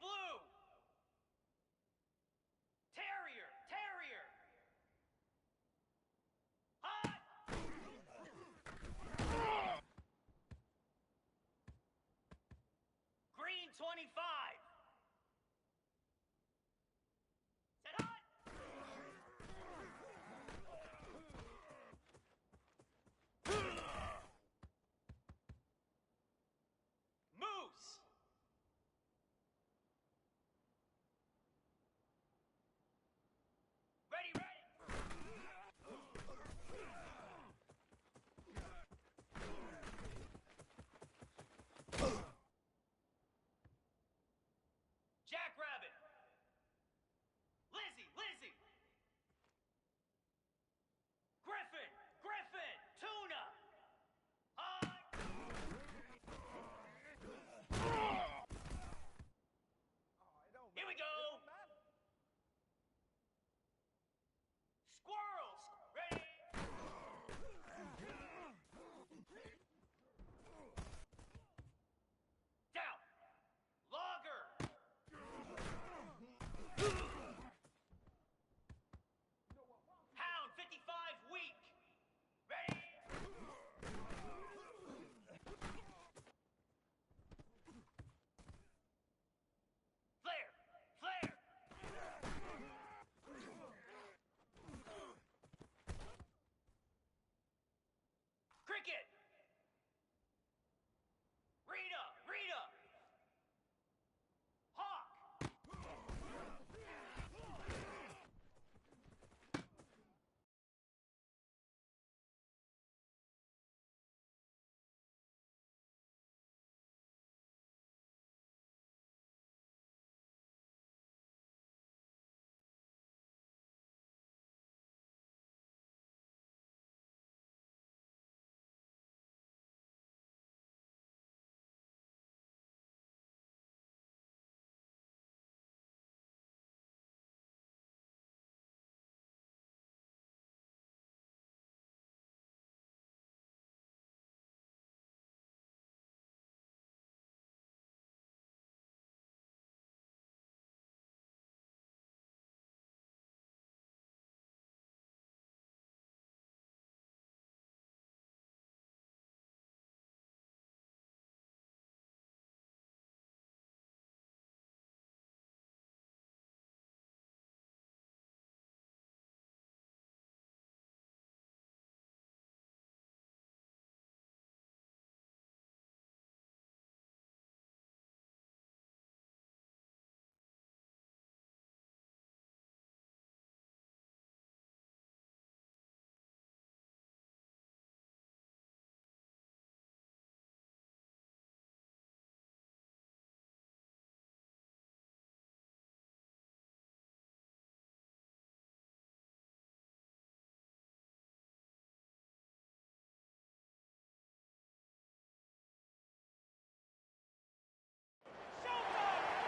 blue. Terrier, terrier. Hot. Green 25. Set hot. Moose. Ready, ready. Jackrabbit. Lizzie, Lizzie. Griffin, Griffin. Tuna. Hot. Here we go. Squirrels. Ready. Down. Logger. Hound 55 weak. Ready. Flare. Flare. Cricket. Rita. Rita. Hawk.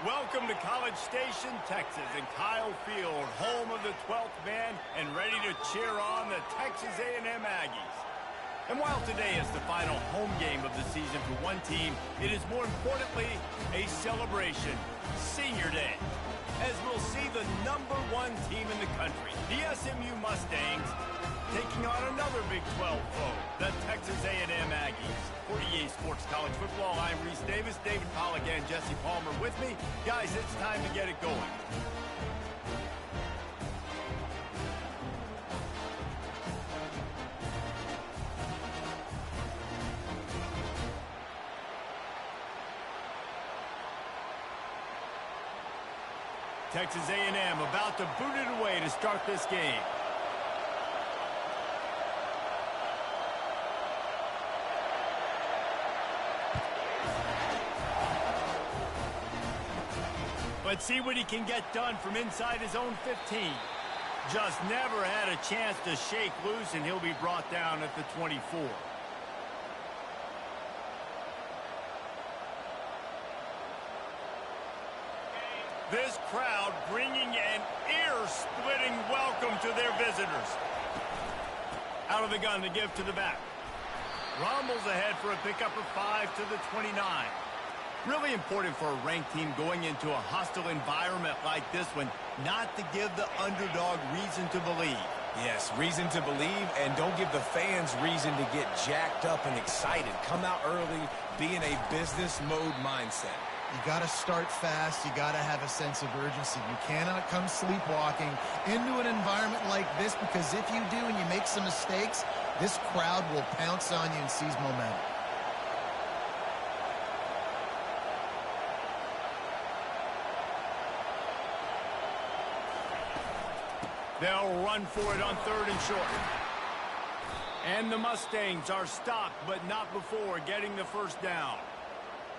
Welcome to College Station, Texas, and Kyle Field, home of the 12th man, and ready to cheer on the Texas A&M Aggies. And while today is the final home game of the season for one team, it is more importantly a celebration, Senior Day, as we'll see the #1 team in the country, the SMU Mustangs, taking on another Big 12 foe, the Texas A&M Aggies. For EA Sports College Football, I'm Reese Davis, David Pollack, and Jesse Palmer with me. Guys, it's time to get it going. Texas A&M about to boot it away to start this game. Let's see what he can get done from inside his own 15. Just never had a chance to shake loose, and he'll be brought down at the 24. This crowd bringing an ear-splitting welcome to their visitors. Out of the gun to give to the back. Rumbles ahead for a pickup of 5 to the 29. Really important for a ranked team going into a hostile environment like this one, not to give the underdog reason to believe. Yes, reason to believe, and don't give the fans reason to get jacked up and excited. Come out early, be in a business mode mindset. You got to start fast. You got to have a sense of urgency. You cannot come sleepwalking into an environment like this, because if you do and you make some mistakes, this crowd will pounce on you and seize momentum. They'll run for it on 3rd and short. And the Mustangs are stopped, but not before getting the first down.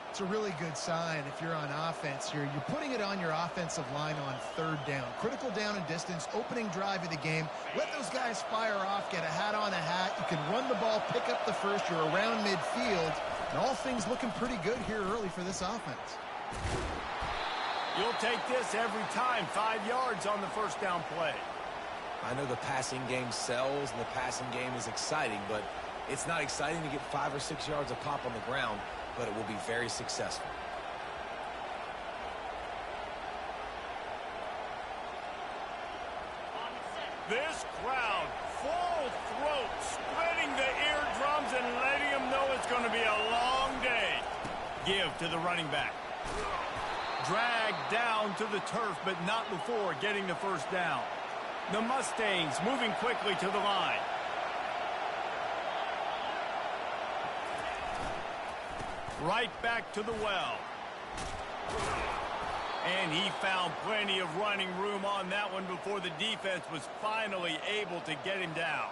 It's a really good sign if you're on offense here. You're putting it on your offensive line on 3rd down. Critical down and distance, opening drive of the game. Let those guys fire off, get a hat on a hat. You can run the ball, pick up the first. You're around midfield. And all things looking pretty good here early for this offense. You'll take this every time. 5 yards on the first down play. I know the passing game sells and the passing game is exciting, but it's not exciting to get 5 or 6 yards a pop on the ground, but it will be very successful. This crowd, full throat, spreading the eardrums and letting them know it's going to be a long day. Give to the running back. Dragged down to the turf, but not before getting the first down. The Mustangs moving quickly to the line. Right back to the well. And he found plenty of running room on that one before the defense was finally able to get him down.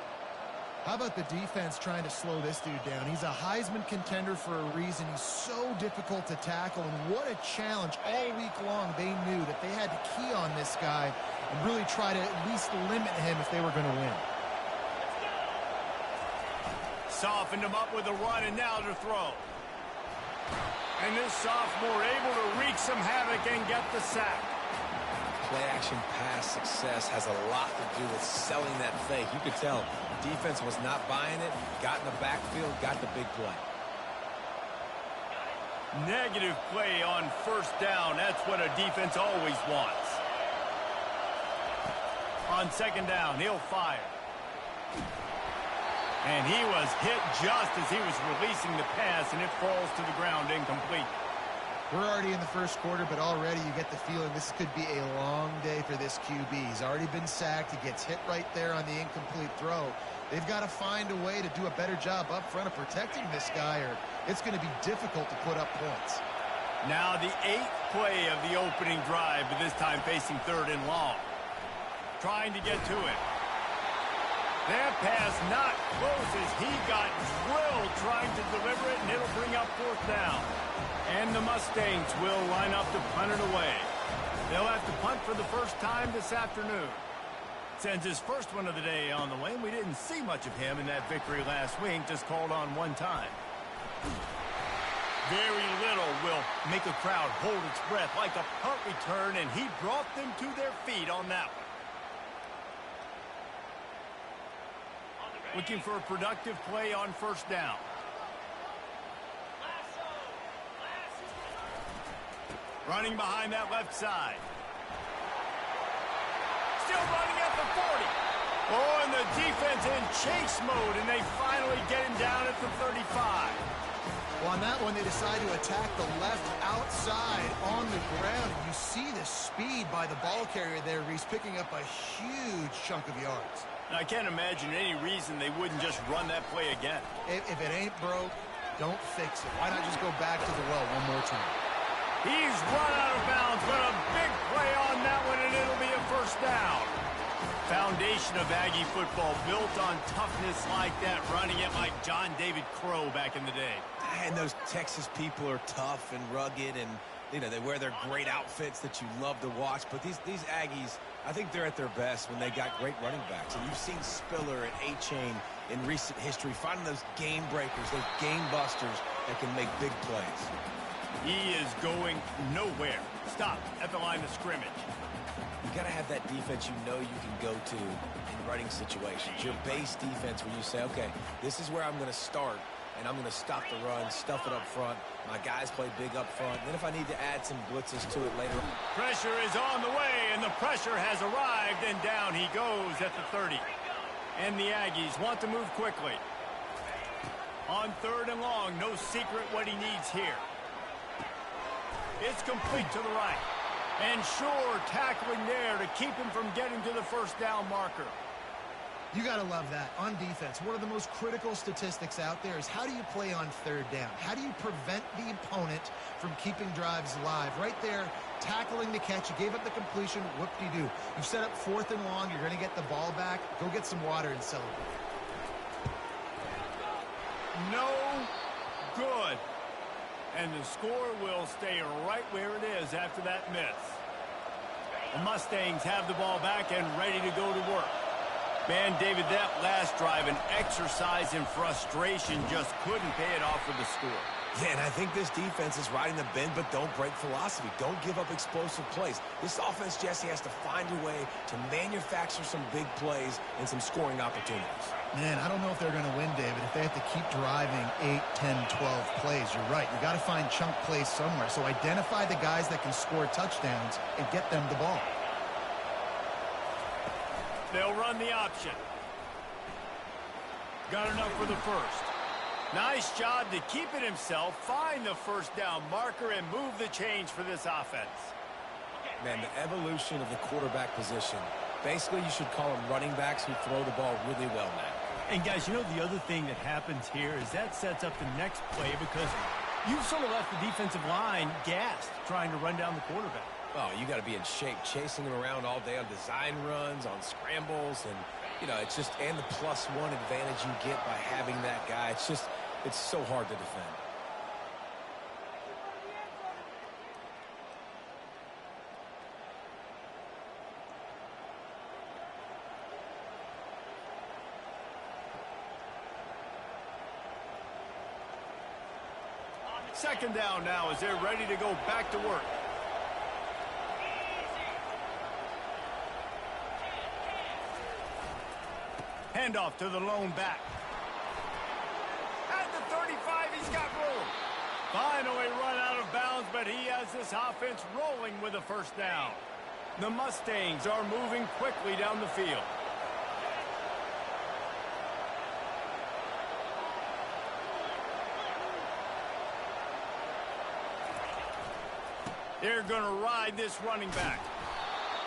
How about the defense trying to slow this dude down? He's a Heisman contender for a reason. He's so difficult to tackle, and what a challenge. All week long they knew that they had to key on this guy and really try to at least limit him if they were going to win. Softened him up with a run, and now to throw. And this sophomore able to wreak some havoc and get the sack. Play-action pass success has a lot to do with selling that fake. You could tell defense was not buying it, got in the backfield, got the big play. Negative play on first down. That's what a defense always wants. On 2nd down, he'll fire. And he was hit just as he was releasing the pass, and it falls to the ground incomplete. We're already in the first quarter, but already you get the feeling this could be a long day for this QB. He's already been sacked. He gets hit right there on the incomplete throw. They've got to find a way to do a better job up front of protecting this guy, or it's going to be difficult to put up points. Now the 8th play of the opening drive, but this time facing 3rd and long. Trying to get to it. That pass not close as he got drilled trying to deliver it, and it'll bring up 4th down. And the Mustangs will line up to punt it away. They'll have to punt for the first time this afternoon. Sends his first one of the day on the way, and we didn't see much of him in that victory last week, just called on one time. Very little will make a crowd hold its breath like a punt return, and he brought them to their feet on that one. Looking for a productive play on first down. Running behind that left side. Still running at the 40. Oh, and the defense in chase mode, and they finally get him down at the 35. Well, on that one, they decide to attack the left outside on the ground. And you see the speed by the ball carrier there. He's picking up a huge chunk of yards. I can't imagine any reason they wouldn't just run that play again. If it ain't broke, don't fix it. Why not just go back to the well one more time? He's run out of bounds, but a big play on that one, and it'll be a first down. Foundation of Aggie football built on toughness like that, running it like John David Crow back in the day. And those Texas people are tough and rugged, and you know they wear their great outfits that you love to watch. But these Aggies, I think they're at their best when they got great running backs. And you've seen Spiller and A-Chain in recent history finding those game breakers, those game busters that can make big plays. He is going nowhere. Stop at the line of scrimmage. You got to have that defense you know you can go to in running situations. Your base defense where you say, okay, this is where I'm going to start. and I'm going to stop the run, stuff it up front. My guys play big up front. Then if I need to add some blitzes to it later. Pressure is on the way, and the pressure has arrived, and down he goes at the 30. And the Aggies want to move quickly. On 3rd and long, no secret what he needs here. It's complete to the right. And sure, tackling there to keep him from getting to the first down marker. You got to love that. On defense, one of the most critical statistics out there is how do you play on 3rd down? How do you prevent the opponent from keeping drives alive? Right there, tackling the catch. You gave up the completion. Whoop-de-doo. You set up 4th and long. You're going to get the ball back. Go get some water and celebrate. No good. And the score will stay right where it is after that miss. The Mustangs have the ball back and ready to go to work. Man, David, that last drive, an exercise in frustration, just couldn't pay it off with the score. Yeah, and I think this defense is riding the bend but don't break philosophy. Don't give up explosive plays. This offense, Jesse, has to find a way to manufacture some big plays and some scoring opportunities. Man, I don't know if they're going to win, David, if they have to keep driving 8, 10, 12 plays. You're right. You got to find chunk plays somewhere. So identify the guys that can score touchdowns and get them the ball. They'll run the option. Got enough for the first. Nice job to keep it himself, find the first down marker, and move the change for this offense. Man, the evolution of the quarterback position. Basically, you should call them running backs who throw the ball really well now. And guys, you know the other thing that happens here is that sets up the next play because you've sort of left the defensive line gassed trying to run down the quarterback. Oh, you got to be in shape, chasing him around all day on design runs, on scrambles, and, you know, it's just, and the +1 advantage you get by having that guy. It's just, it's so hard to defend. Second down now as they're ready to go back to work. Handoff to the lone back. At the 35, he's got room. Finally run out of bounds, but he has this offense rolling with a first down. The Mustangs are moving quickly down the field. They're going to ride this running back.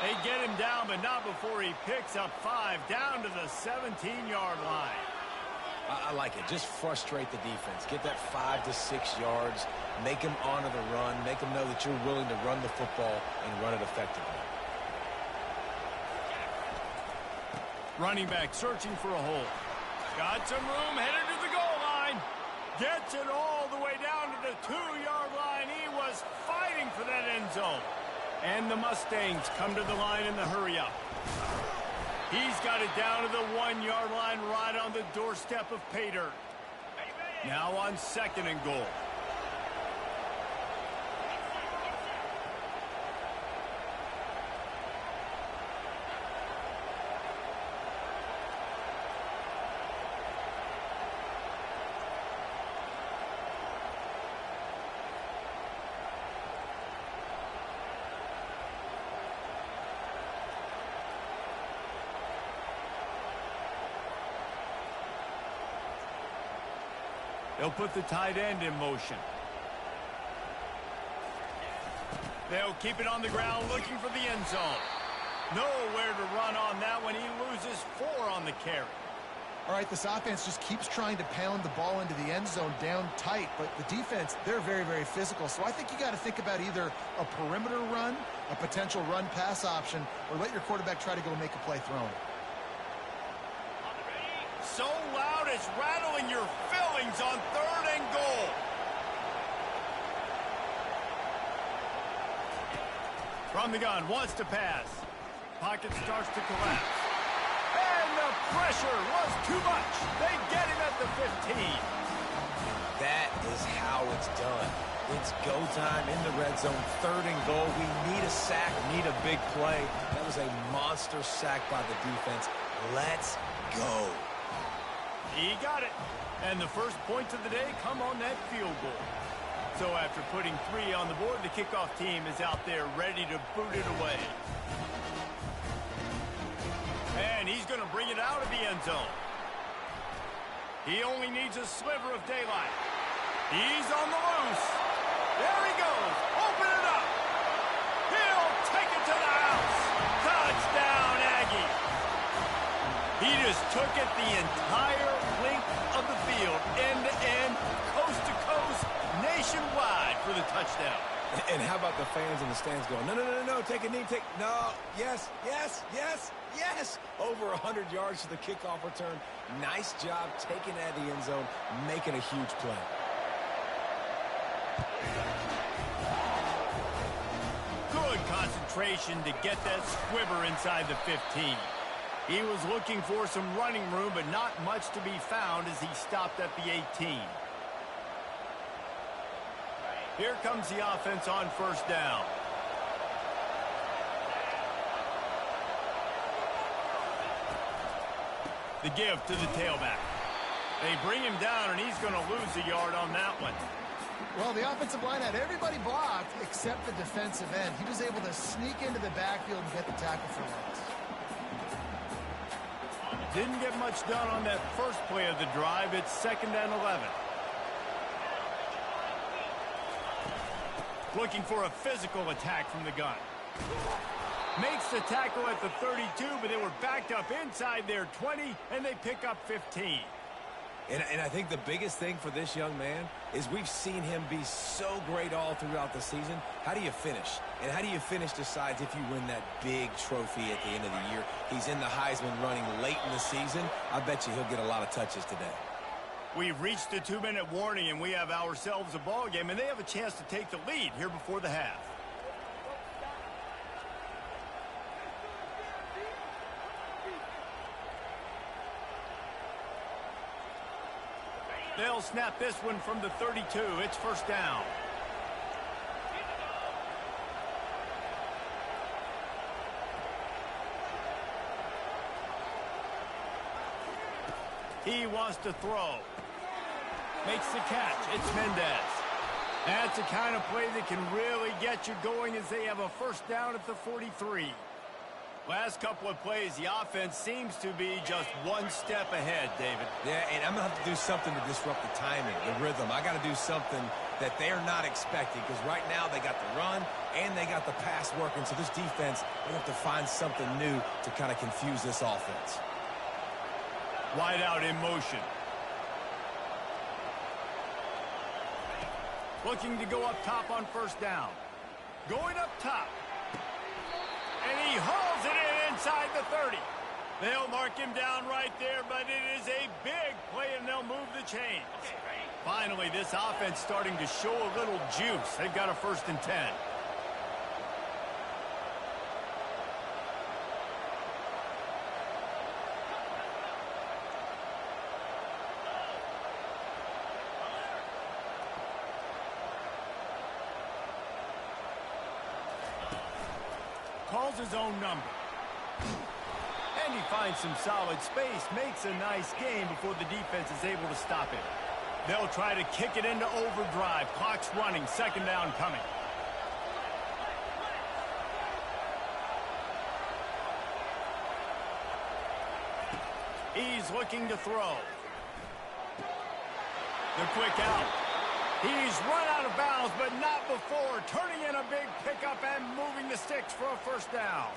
They get him down, but not before he picks up 5 down to the 17-yard line. I like it. Just frustrate the defense. Get that 5 to 6 yards. Make them honor the run. Make them know that you're willing to run the football and run it effectively. Running back searching for a hole. Got some room, headed to the goal line. Gets it all the way down to the 2-yard line. He was fighting for that end zone. And the Mustangs come to the line in the hurry-up. He's got it down to the 1-yard line right on the doorstep of pay dirt. Now on 2nd and goal. They'll put the tight end in motion. They'll keep it on the ground looking for the end zone. Nowhere to run on that one. He loses 4 on the carry. All right, this offense just keeps trying to pound the ball into the end zone down tight, but the defense, they're very, very physical. So I think you got to think about either a perimeter run, a potential run-pass option, or let your quarterback try to go make a play throwing. So loud it's rattling your fillings on 3rd and goal. From the gun, wants to pass. Pocket starts to collapse. And the pressure was too much. They get him at the 15. That is how it's done. It's go time in the red zone, 3rd and goal. We need a sack, need a big play. That was a monster sack by the defense. Let's go. He got it. And the first points of the day come on that field goal. So after putting 3 on the board, the kickoff team is out there ready to boot it away. And he's going to bring it out of the end zone. He only needs a sliver of daylight. He's on the loose. There he goes. Open it up. He'll take it to the house. Touchdown, Aggie. He just took it the entire length of the field, end-to-end, coast-to-coast, nationwide for the touchdown. And how about the fans in the stands going, no, no, no, no, take a knee, no, yes, yes, yes, yes. Over 100 yards to the kickoff return. Nice job taking it out of the end zone, making a huge play. Good concentration to get that squiver inside the 15. He was looking for some running room, but not much to be found as he stopped at the 18. Here comes the offense on first down. The give to the tailback. They bring him down, and he's going to lose a yard on that one. Well, the offensive line had everybody blocked except the defensive end. He was able to sneak into the backfield and get the tackle for loss. Didn't get much done on that first play of the drive. It's 2nd and 11. Looking for a physical attack from the gun. Makes the tackle at the 32, but they were backed up inside their 20, and they pick up 15. And I think the biggest thing for this young man is we've seen him be so great all throughout the season. How do you finish? And how do you finish decides if you win that big trophy at the end of the year. He's in the Heisman running late in the season. I bet you he'll get a lot of touches today. We've reached the 2-minute warning, and we have ourselves a ball game, and they have a chance to take the lead here before the half. They'll snap this one from the 32. It's first down. He wants to throw. Makes the catch. It's Mendez. That's the kind of play that can really get you going as they have a first down at the 43. Last couple of plays, the offense seems to be just one step ahead, David. Yeah, and I'm going to have to do something to disrupt the timing, the rhythm. I got to do something that they're not expecting because right now they got the run and they got the pass working. So this defense, they have to find something new to kind of confuse this offense. Wide out in motion. Looking to go up top on first down. Going up top. And he hauls it in inside the 30. They'll mark him down right there, but it is a big play, and they'll move the chains. Finally, this offense starting to show a little juice. They've got a 1st and 10. Calls his own number. And he finds some solid space, makes a nice gain before the defense is able to stop it. They'll try to kick it into overdrive. Clock's running, 2nd down coming. He's looking to throw. The quick out. He's run out of bounds, but not before. Turning in a big pickup and moving the sticks for a 1st down.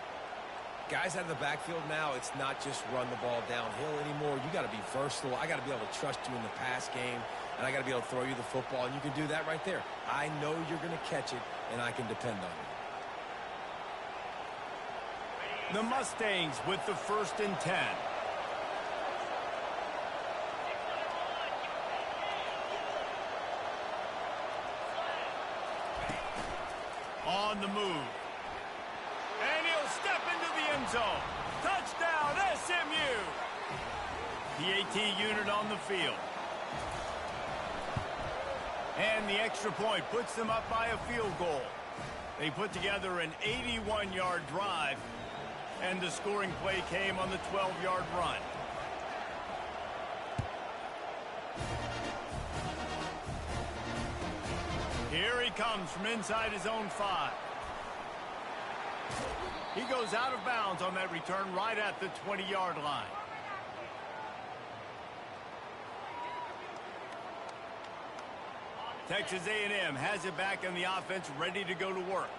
Guys out of the backfield now, it's not just run the ball downhill anymore. You got to be versatile. I got to be able to trust you in the pass game, and I got to be able to throw you the football, and you can do that right there. I know you're going to catch it, and I can depend on you. The Mustangs with the 1st and 10. On the move. And he'll step into the end zone. Touchdown, SMU. The AT unit on the field. And the extra point puts them up by a field goal. They put together an 81-yard drive, and the scoring play came on the 12-yard run. Here he comes from inside his own 5. He goes out of bounds on that return right at the 20-yard line. Texas A&M has it back on the offense, ready to go to work.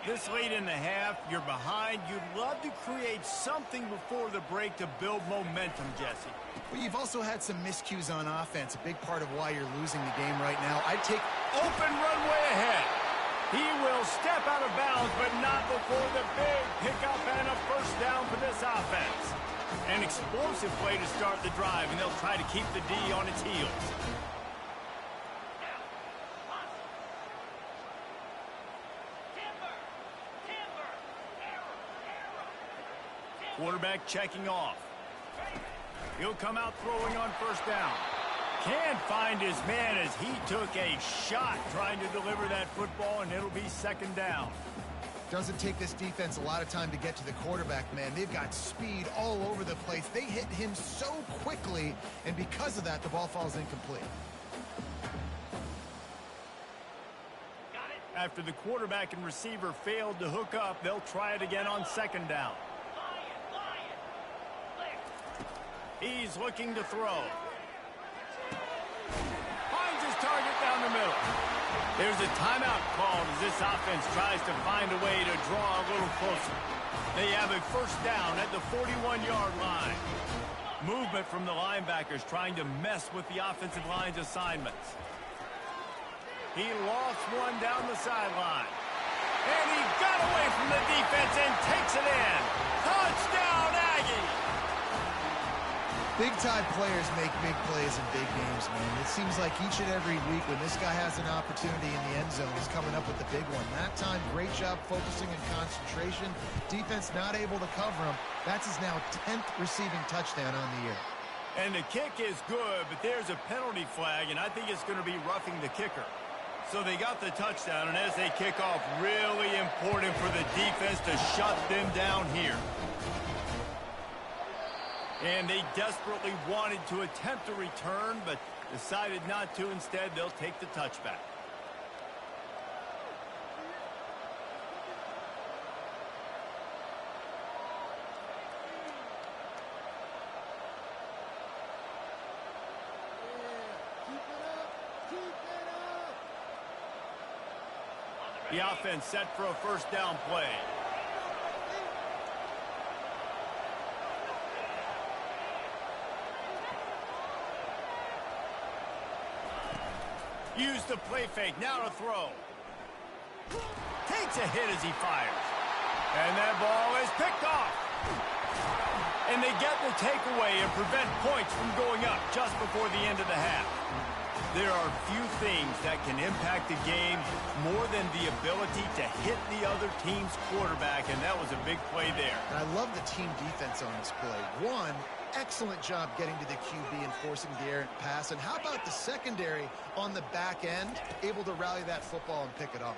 This late in the half, you're behind. You'd love to create something before the break to build momentum, Jesse. Well, you've also had some miscues on offense, a big part of why you're losing the game right now. I'd take open runway ahead. He will step out of bounds, but not before the big pickup and a first down for this offense. An explosive play to start the drive, and they'll try to keep the D on its heels. Quarterback checking off. He'll come out throwing on first down. Can't find his man as he took a shot trying to deliver that football, and it'll be second down. Doesn't take this defense a lot of time to get to the quarterback, man. They've got speed all over the place. They hit him so quickly, and because of that, the ball falls incomplete. After the quarterback and receiver failed to hook up, they'll try it again on second down. He's looking to throw. Finds his target down the middle. There's a timeout called as this offense tries to find a way to draw a little closer. They have a first down at the 41-yard line. Movement from the linebackers trying to mess with the offensive line's assignments. He lost one down the sideline. And he got away from the defense and takes it in. Touchdown, Aggie! Big-time players make big plays in big games, man. It seems like each and every week when this guy has an opportunity in the end zone, he's coming up with the big one. That time, great job focusing and concentration. Defense not able to cover him. That's his now 10th receiving touchdown on the year. And the kick is good, but there's a penalty flag, and I think it's going to be roughing the kicker. So they got the touchdown, and as they kick off, really important for the defense to shut them down here. And they desperately wanted to attempt a return, but decided not to. Instead, they'll take the touchback. The offense set for a first down play. Use the play fake, now to throw. Takes a hit as he fires. And that ball is picked off. And they get the takeaway and prevent points from going up just before the end of the half. There are few things that can impact the game more than the ability to hit the other team's quarterback, and that was a big play there. And I love the team defense on this play. One, excellent job getting to the QB and forcing the errant pass. And how about the secondary on the back end, able to rally that football and pick it up?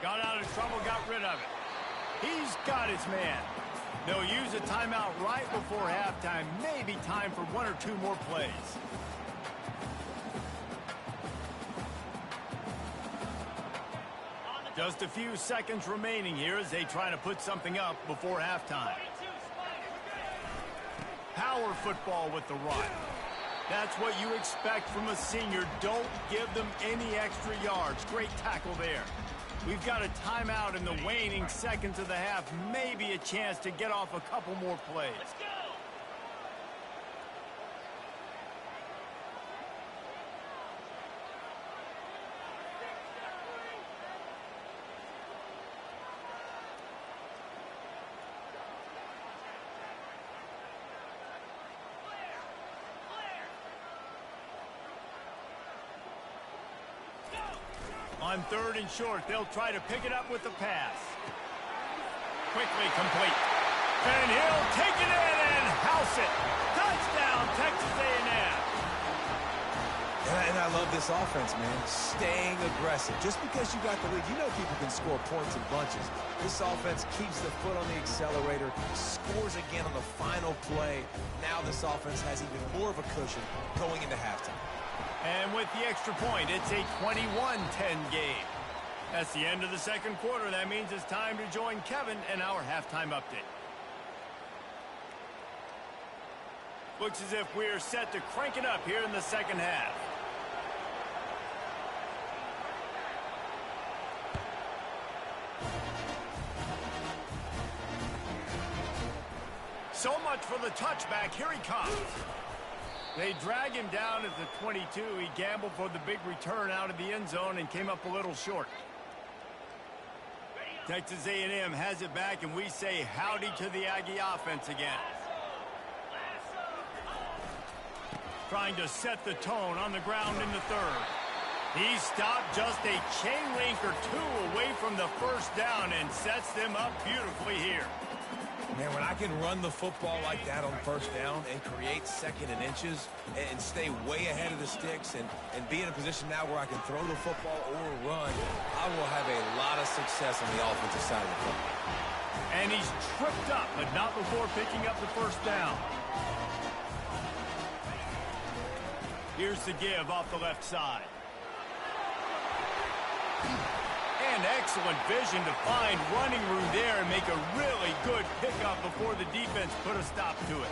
Got out of trouble, got rid of it. He's got his man. They'll use a timeout right before halftime. Maybe time for one or two more plays. Just a few seconds remaining here as they try to put something up before halftime. Power football with the run. That's what you expect from a senior. Don't give them any extra yards. Great tackle there. We've got a timeout in the waning seconds of the half. Maybe a chance to get off a couple more plays. Let's go! On third and short, they'll try to pick it up with the pass. Quickly complete. And he'll take it in and house it. Touchdown, Texas A&M. And I love this offense, man. Staying aggressive. Just because you got the lead, you know people can score points in bunches. This offense keeps the foot on the accelerator, scores again on the final play. Now this offense has even more of a cushion going into halftime. And with the extra point, it's a 21-10 game. That's the end of the second quarter. That means it's time to join Kevin in our halftime update. Looks as if we're set to crank it up here in the second half. So much for the touchback. Here he comes. They drag him down at the 22. He gambled for the big return out of the end zone and came up a little short. Texas A&M has it back, and we say howdy to the Aggie offense again. Trying to set the tone on the ground in the third. He stopped just a chain link or two away from the first down and sets them up beautifully here. Man, when I can run the football like that on first down and create second and inches and stay way ahead of the sticks and be in a position now where I can throw the football or run, I will have a lot of success on the offensive side of the football. And he's tripped up, but not before picking up the first down. Here's the give off the left side. And excellent vision to find running room there and make a really good pickup before the defense put a stop to it.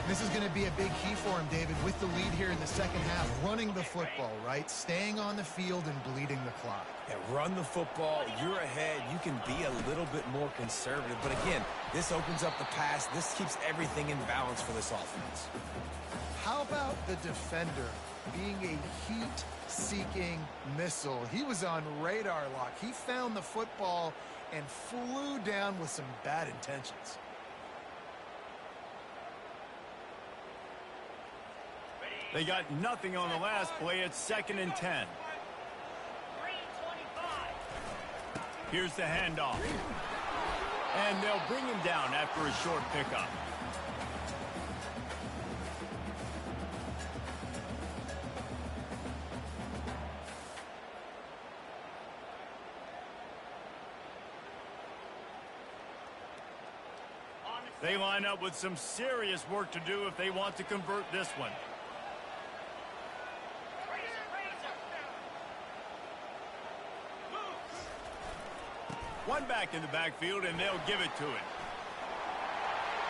This is going to be a big key for him, David, with the lead here in the second half, running the football, right? Staying on the field and bleeding the clock. Yeah, run the football, you're ahead, you can be a little bit more conservative. But again, this opens up the pass. This keeps everything in balance for this offense. How about the defender being a heat-seeking missile? He was on radar lock. He found the football and flew down with some bad intentions. They got nothing on the last play. It's 2nd and 10. Here's the handoff. And they'll bring him down after a short pickup. They line up with some serious work to do if they want to convert this one. One back in the backfield, and they'll give it to him.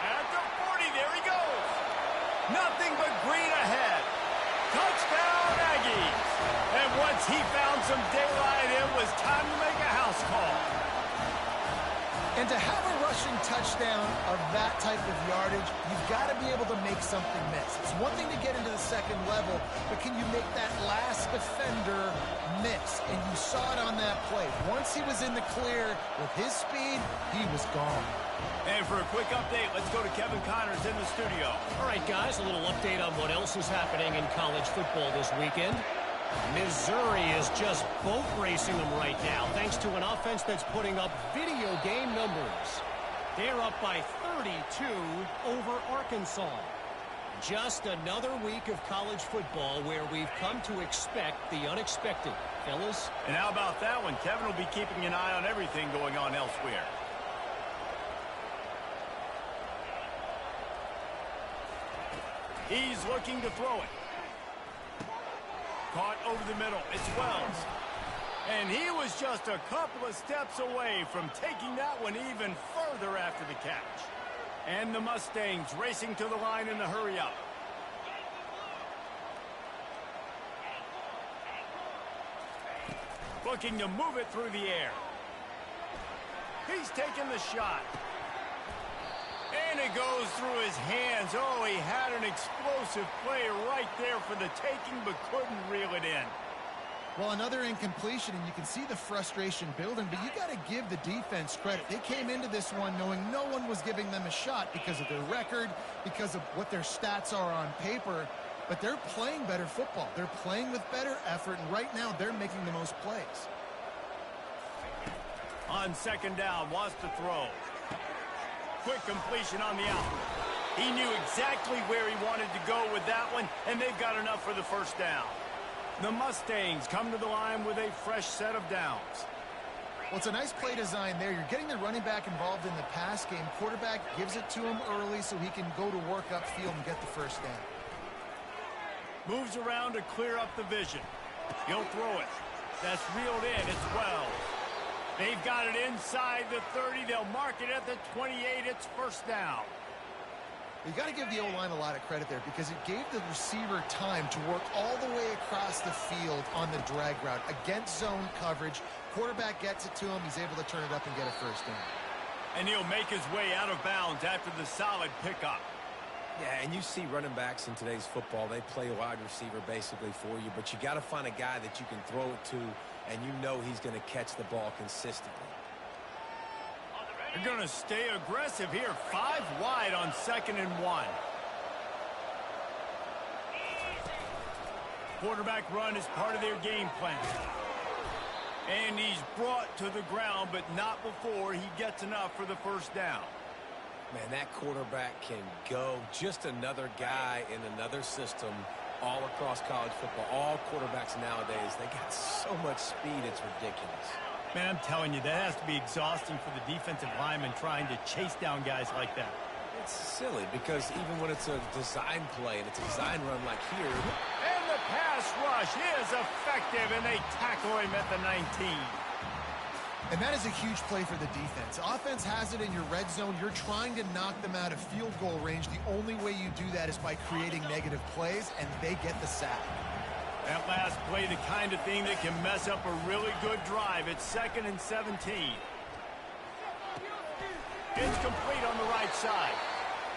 At the 40, there he goes. Nothing but green ahead. Touchdown, Aggies. And once he found some daylight, it was time to make a house call. And to have a rushing touchdown of that type of yardage, you've got to be able to make something miss. It's one thing to get into the second level, but can you make that last defender miss? And you saw it on that play. Once he was in the clear with his speed, he was gone. And for a quick update, let's go to Kevin Connors in the studio. All right, guys, a little update on what else is happening in college football this weekend. Missouri is just boat racing them right now, thanks to an offense that's putting up video game numbers. They're up by 32 over Arkansas. Just another week of college football where we've come to expect the unexpected, fellas. And how about that one? Kevin will be keeping an eye on everything going on elsewhere. He's looking to throw it. Caught over the middle. It's Wells. And he was just a couple of steps away from taking that one even further after the catch. And the Mustangs racing to the line in the hurry-up. Looking to move it through the air. He's taking the shot. And it goes through his hands. Oh, he had an explosive play right there for the taking, but couldn't reel it in. Well, another incompletion, and you can see the frustration building, but you got to give the defense credit. They came into this one knowing no one was giving them a shot because of their record, because of what their stats are on paper, but they're playing better football. They're playing with better effort, and right now they're making the most plays. On second down, wants to throw. Quick completion on the out. He knew exactly where he wanted to go with that one, and they've got enough for the first down. The Mustangs come to the line with a fresh set of downs. Well, it's a nice play design there. You're getting the running back involved in the pass game. Quarterback gives it to him early so he can go to work upfield and get the first down. Moves around to clear up the vision. He'll throw it. That's reeled in. It's Wells. They've got it inside the 30. They'll mark it at the 28. It's first down. You got to give the O-line a lot of credit there because it gave the receiver time to work all the way across the field on the drag route against zone coverage. Quarterback gets it to him. He's able to turn it up and get a first down. And he'll make his way out of bounds after the solid pickup. Yeah, and you see running backs in today's football, they play a wide receiver basically for you, but you got to find a guy that you can throw it to, and you know he's going to catch the ball consistently. They're going to stay aggressive here. 5 wide on 2nd and 1. Quarterback run is part of their game plan. And he's brought to the ground, but not before he gets enough for the first down. Man, that quarterback can go. Just another guy in another system all across college football. All quarterbacks nowadays, they got so much speed, it's ridiculous. Man, I'm telling you, that has to be exhausting for the defensive lineman trying to chase down guys like that. It's silly because even when it's a design play and it's a design run like here. And the pass rush is effective, and they tackle him at the 19. And that is a huge play for the defense. Offense has it in your red zone. You're trying to knock them out of field goal range. The only way you do that is by creating negative plays, and they get the sack. That last play, the kind of thing that can mess up a really good drive. It's 2nd and 17. It's complete on the right side.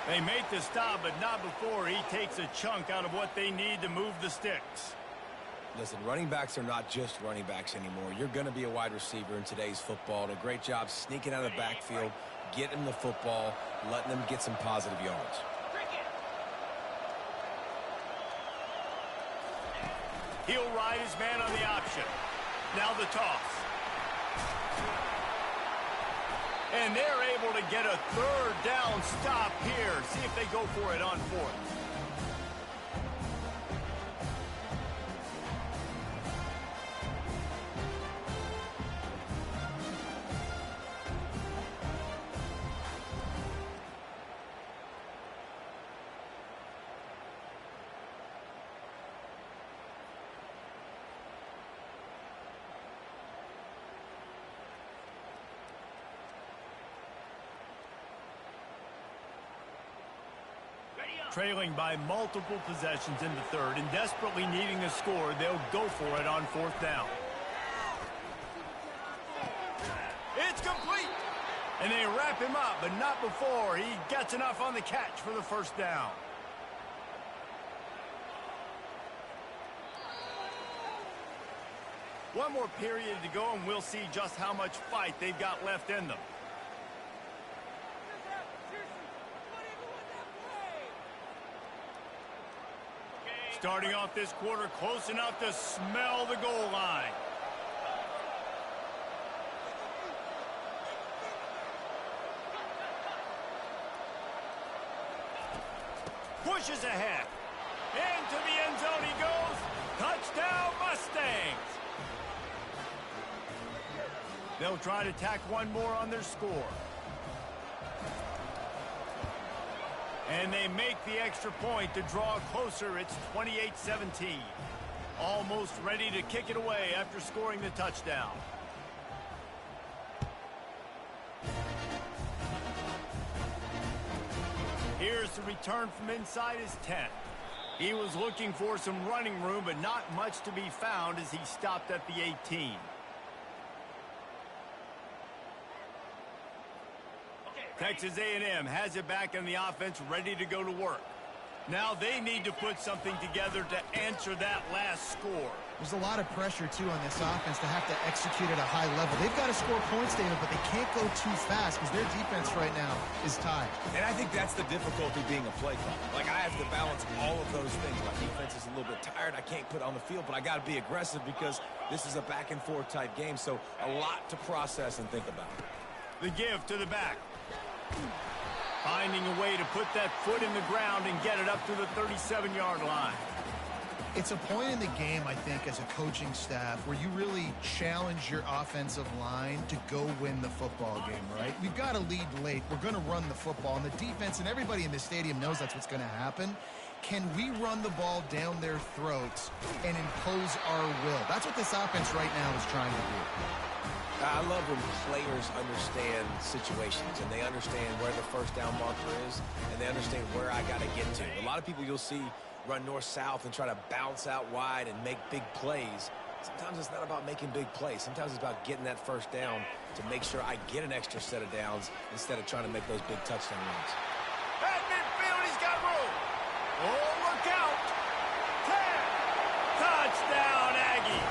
They make the stop, but not before he takes a chunk out of what they need to move the sticks. Listen, running backs are not just running backs anymore. You're going to be a wide receiver in today's football. And a great job sneaking out of the backfield, getting the football, letting them get some positive yards. He'll ride his man on the option. Now the toss. And they're able to get a 3rd down stop here. See if they go for it on 4th. Trailing by multiple possessions in the 3rd and desperately needing a score, they'll go for it on 4th down. It's complete! And they wrap him up, but not before he gets enough on the catch for the first down. One more period to go, and we'll see just how much fight they've got left in them. Starting off this quarter close enough to smell the goal line. Pushes ahead. Into the end zone he goes. Touchdown Mustangs. They'll try to tack one more on their score. And they make the extra point to draw closer. It's 28-17. Almost ready to kick it away after scoring the touchdown. Here's the return from inside his 10. He was looking for some running room, but not much to be found as he stopped at the 18. Texas A&M has it back in the offense, ready to go to work. Now they need to put something together to answer that last score. There's a lot of pressure, too, on this offense to have to execute at a high level. They've got to score points, David, but they can't go too fast because their defense right now is tied. And I think that's the difficulty being a play caller. Like, I have to balance all of those things. My defense is a little bit tired. I can't put on the field, but I got to be aggressive because this is a back-and-forth type game, so a lot to process and think about. The give to the back. Finding a way to put that foot in the ground and get it up to the 37-yard line. It's a point in the game, I think, as a coaching staff where you really challenge your offensive line to go win the football game, right? We've got to lead late. We're going to run the football, and the defense and everybody in the stadium knows that's what's going to happen. can we run the ball down their throats and impose our will? That's what this offense right now is trying to do. I love when players understand situations and they understand where the first down marker is and they understand where I got to get to. A lot of people you'll see run north-south and try to bounce out wide and make big plays. Sometimes it's not about making big plays. Sometimes it's about getting that first down to make sure I get an extra set of downs instead of trying to make those big touchdown runs. At midfield, he's got room. Oh, look out. 10. Touchdown, Aggie.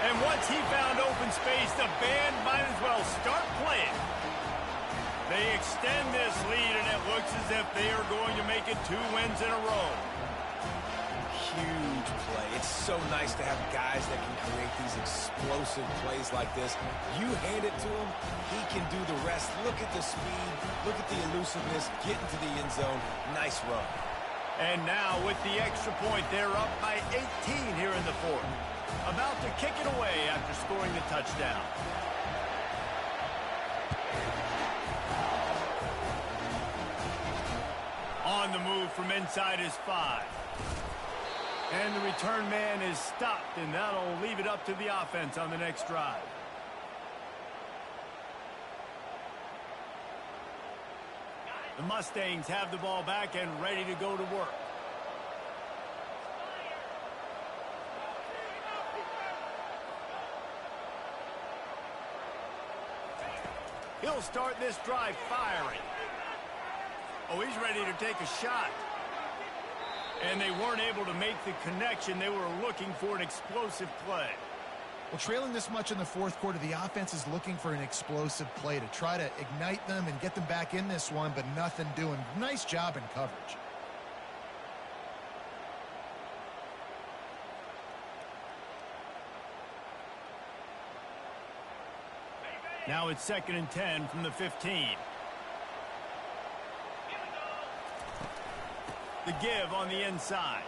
And once he found open space, the band might as well start playing. They extend this lead, and it looks as if they are going to make it 2 wins in a row. Huge play. It's so nice to have guys that can create these explosive plays like this. You hand it to him, he can do the rest. Look at the speed, look at the elusiveness, get into the end zone. Nice run. And now with the extra point, they're up by 18 here in the fourth. About to kick it away after scoring the touchdown. On the move from inside his 5. And the return man is stopped, and that'll leave it up to the offense on the next drive. The Mustangs have the ball back and ready to go to work. He'll start this drive firing. Oh, he's ready to take a shot. And they weren't able to make the connection. They were looking for an explosive play. Well, trailing this much in the fourth quarter, the offense is looking for an explosive play to try to ignite them and get them back in this one, but nothing doing. Nice job in coverage. Now it's 2nd and 10 from the 15. The give on the inside.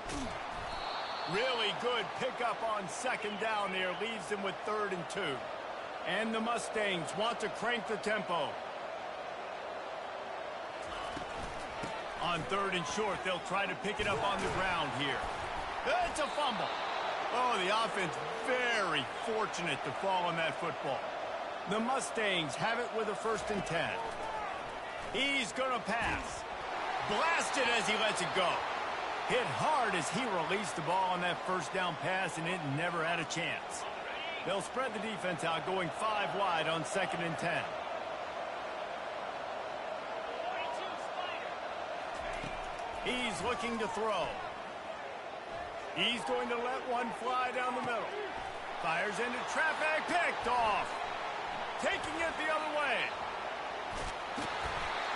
Really good pickup on 2nd down there. Leaves them with 3rd and 2. And the Mustangs want to crank the tempo. On 3rd and short, they'll try to pick it up on the ground here. It's a fumble. Oh, the offense very fortunate to fall on that football. The Mustangs have it with a 1st and 10. He's going to pass. Blasted as he lets it go. Hit hard as he released the ball on that 1st down pass, and it never had a chance. They'll spread the defense out, going 5 wide on 2nd and 10. He's looking to throw. He's going to let one fly down the middle. Fires into traffic, picked off. Taking it the other way.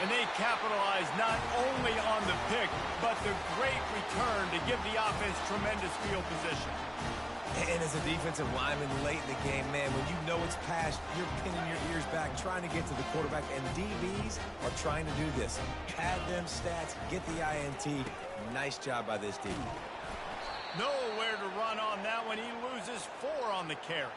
And they capitalize not only on the pick, but the great return to give the offense tremendous field position. And as a defensive lineman late in the game, man, when you know it's past, you're pinning your ears back, trying to get to the quarterback, and DBs are trying to do this. Pad them stats, get the INT. Nice job by this DB. Nowhere to run on that one. He loses 4 on the carry.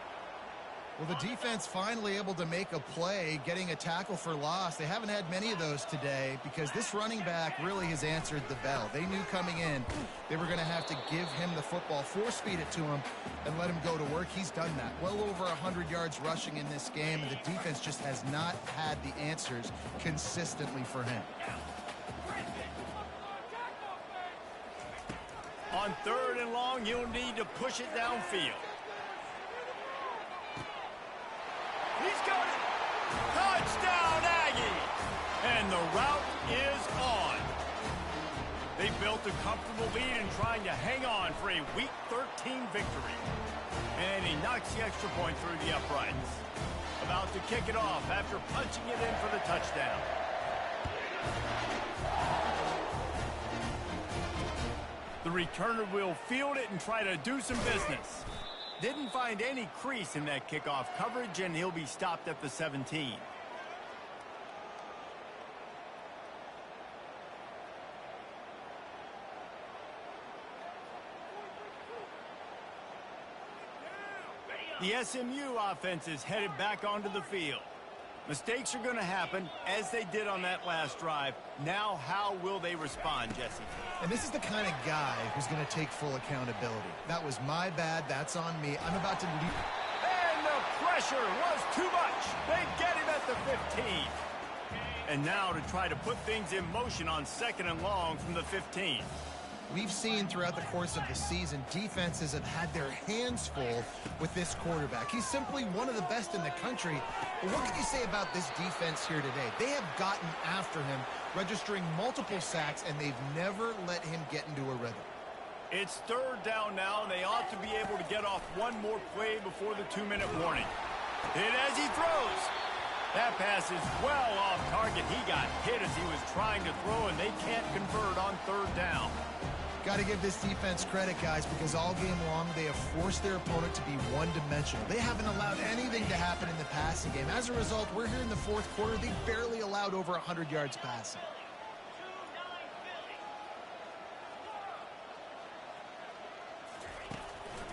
Well, the defense finally able to make a play, getting a tackle for loss. They haven't had many of those today because this running back really has answered the bell. They knew coming in they were going to have to give him the football, force feed it to him, and let him go to work. He's done that. Well over 100 yards rushing in this game, and the defense just has not had the answers consistently for him. On 3rd and long, you'll need to push it downfield. He's got it. Touchdown, Aggie. And the route is on. They built a comfortable lead and trying to hang on for a Week 13 victory. And he knocks the extra point through the uprights. About to kick it off after punching it in for the touchdown. The returner will field it and try to do some business. Didn't find any crease in that kickoff coverage, and he'll be stopped at the 17. The SMU offense is headed back onto the field. Mistakes are going to happen, as they did on that last drive. Now, how will they respond, Jesse? And this is the kind of guy who's going to take full accountability. That was my bad. That's on me. I'm about to leave. And the pressure was too much. They get him at the 15. And now to try to put things in motion on 2nd and long from the 15. We've seen throughout the course of the season, defenses have had their hands full with this quarterback. He's simply one of the best in the country. But what can you say about this defense here today? They have gotten after him, registering multiple sacks, and they've never let him get into a rhythm. It's 3rd down now, and they ought to be able to get off one more play before the 2-minute warning. Hit as he throws. That pass is well off target. He got hit as he was trying to throw, and they can't convert on 3rd down. Got to give this defense credit, guys, because all game long they have forced their opponent to be one-dimensional. They haven't allowed anything to happen in the passing game. As a result, we're here in the 4th quarter. They barely allowed over 100 yards passing.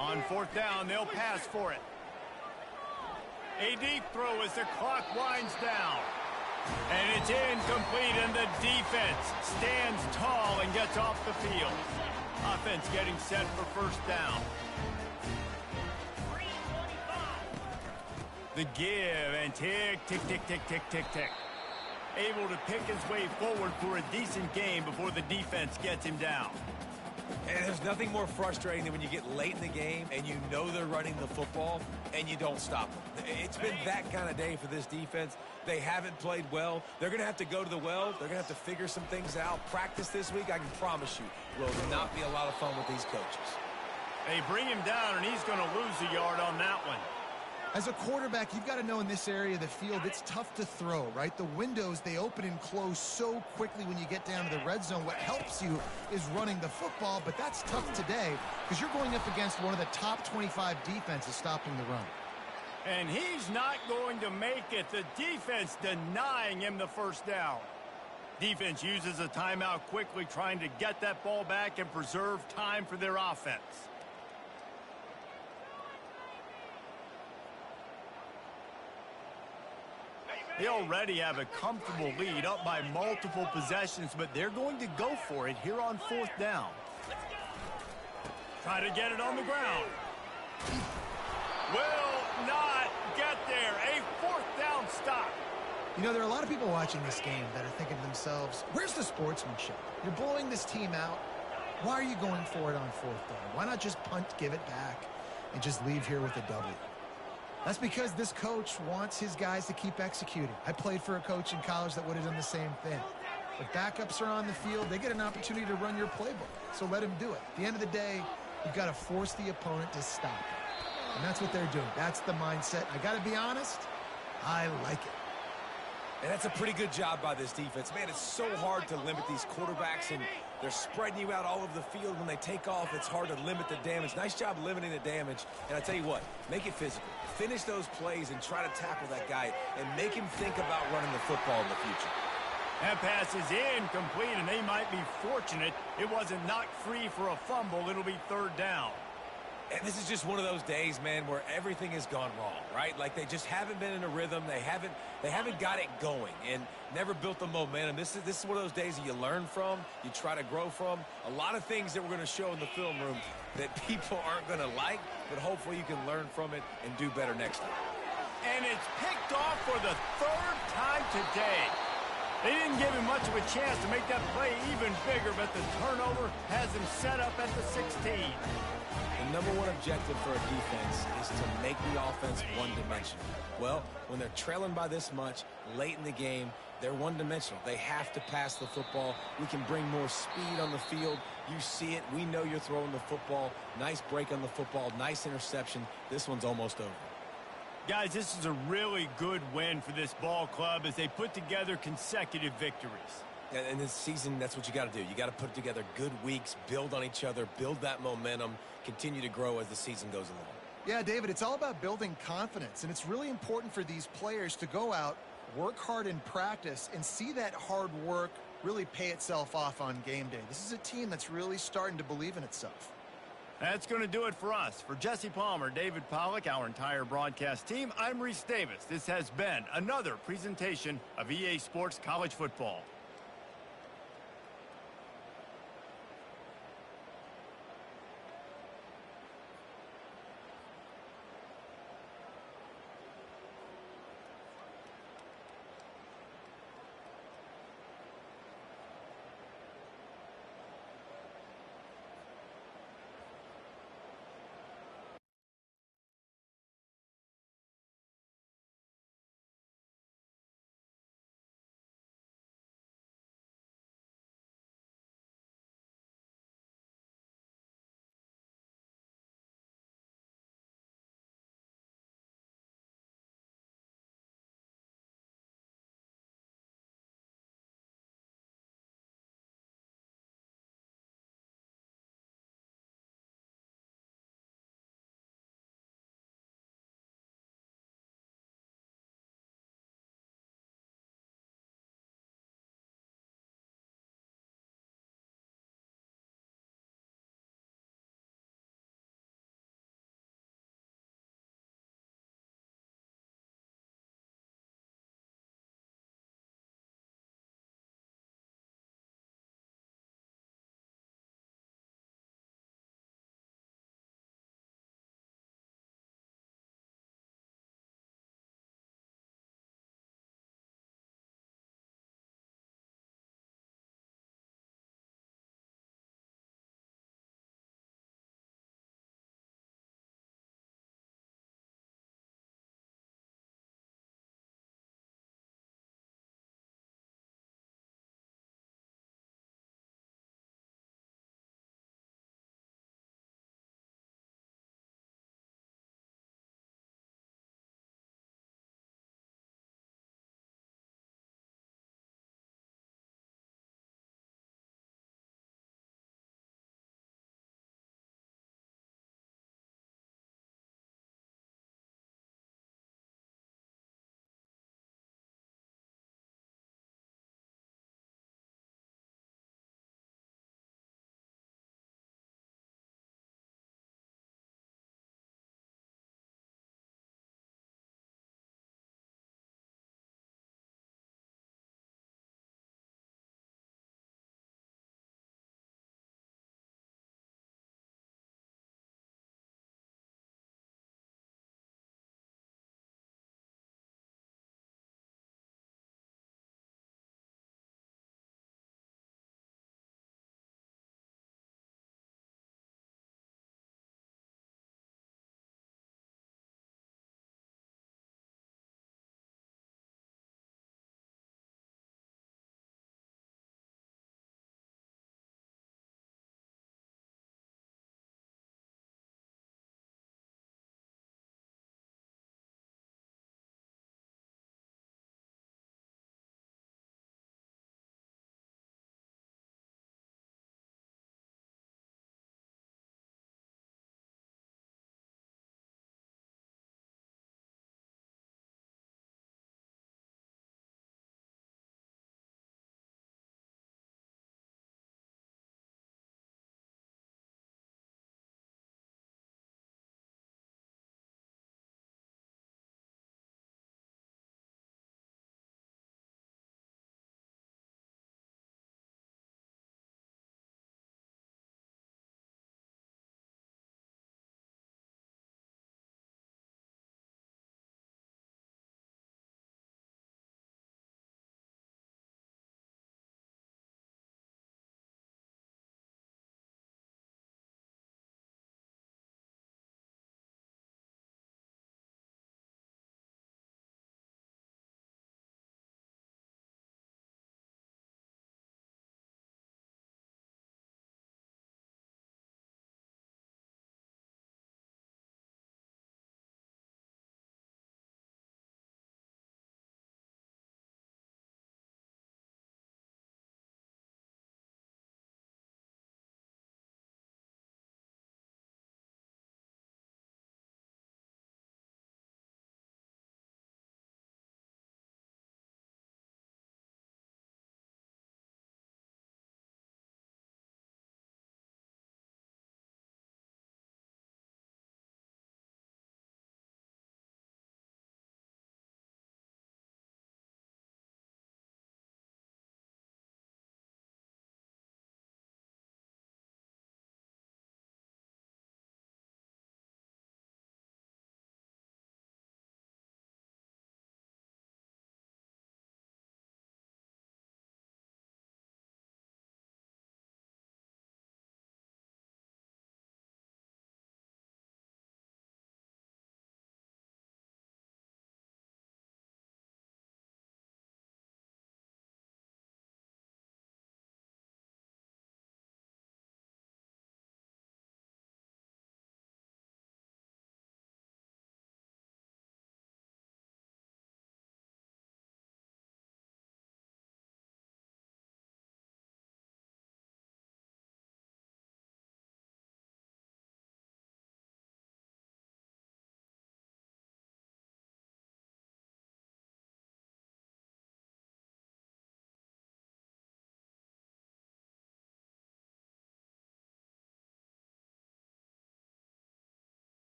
On 4th down, they'll pass for it. A deep throw as the clock winds down. And it's incomplete, and the defense stands tall and gets off the field. Offense getting set for 1st down. The give, and tick, tick, tick, tick, tick, tick, tick. Able to pick his way forward for a decent game before the defense gets him down. And there's nothing more frustrating than when you get late in the game and you know they're running the football and you don't stop them. It's been that kind of day for this defense. They haven't played well. They're going to have to go to the well. They're going to have to figure some things out. Practice this week, I can promise you, will not be a lot of fun with these coaches. They bring him down, and he's going to lose a yard on that one. As a quarterback, you've got to know in this area of the field, it's tough to throw, right? The windows, they open and close so quickly when you get down to the red zone. What helps you is running the football, but that's tough today because you're going up against one of the top 25 defenses stopping the run. And he's not going to make it. The defense denying him the 1st down. Defense uses a timeout quickly, trying to get that ball back and preserve time for their offense. They already have a comfortable lead, up by multiple possessions, but they're going to go for it here on 4th down. Try to get it on the ground. Will not get there. A 4th down stop. You know, there are a lot of people watching this game that are thinking to themselves, where's the sportsmanship? You're blowing this team out. Why are you going for it on 4th down? Why not just punt, give it back, and just leave here with a W? That's because this coach wants his guys to keep executing. I played for a coach in college that would have done the same thing. If backups are on the field, they get an opportunity to run your playbook. So let him do it. At the end of the day, you've got to force the opponent to stop it. And that's what they're doing. That's the mindset. I got to be honest, I like it. And that's a pretty good job by this defense. Man, it's so hard to limit these quarterbacks, and they're spreading you out all over the field. When they take off, it's hard to limit the damage. Nice job limiting the damage. And I tell you what, make it physical. Finish those plays and try to tackle that guy and make him think about running the football in the future. That pass is incomplete, and they might be fortunate it wasn't knocked free for a fumble. It'll be 3rd down. And this is just one of those days, man, where everything has gone wrong, right? Like they just haven't been in a rhythm. They haven't got it going and never built the momentum. This is one of those days that you learn from, you try to grow from. A lot of things that we're going to show in the film room that people aren't going to like, but hopefully you can learn from it and do better next time. And it's picked off for the 3rd time today. They didn't give him much of a chance to make that play even bigger, but the turnover has him set up at the 16. The number one objective for a defense is to make the offense one-dimensional. Well, when they're trailing by this much late in the game, they're one-dimensional. They have to pass the football. We can bring more speed on the field. You see it. We know you're throwing the football. Nice break on the football. Nice interception. This one's almost over. Guys, this is a really good win for this ball club as they put together consecutive victories. And this season, that's what you got to do. You got to put together good weeks, build on each other, build that momentum, continue to grow as the season goes along. Yeah, David, it's all about building confidence, and it's really important for these players to go out, work hard in practice, and see that hard work really pay itself off on game day. This is a team that's really starting to believe in itself. That's going to do it for us. For Jesse Palmer, David Pollack, our entire broadcast team, I'm Reese Davis. This has been another presentation of EA Sports College Football.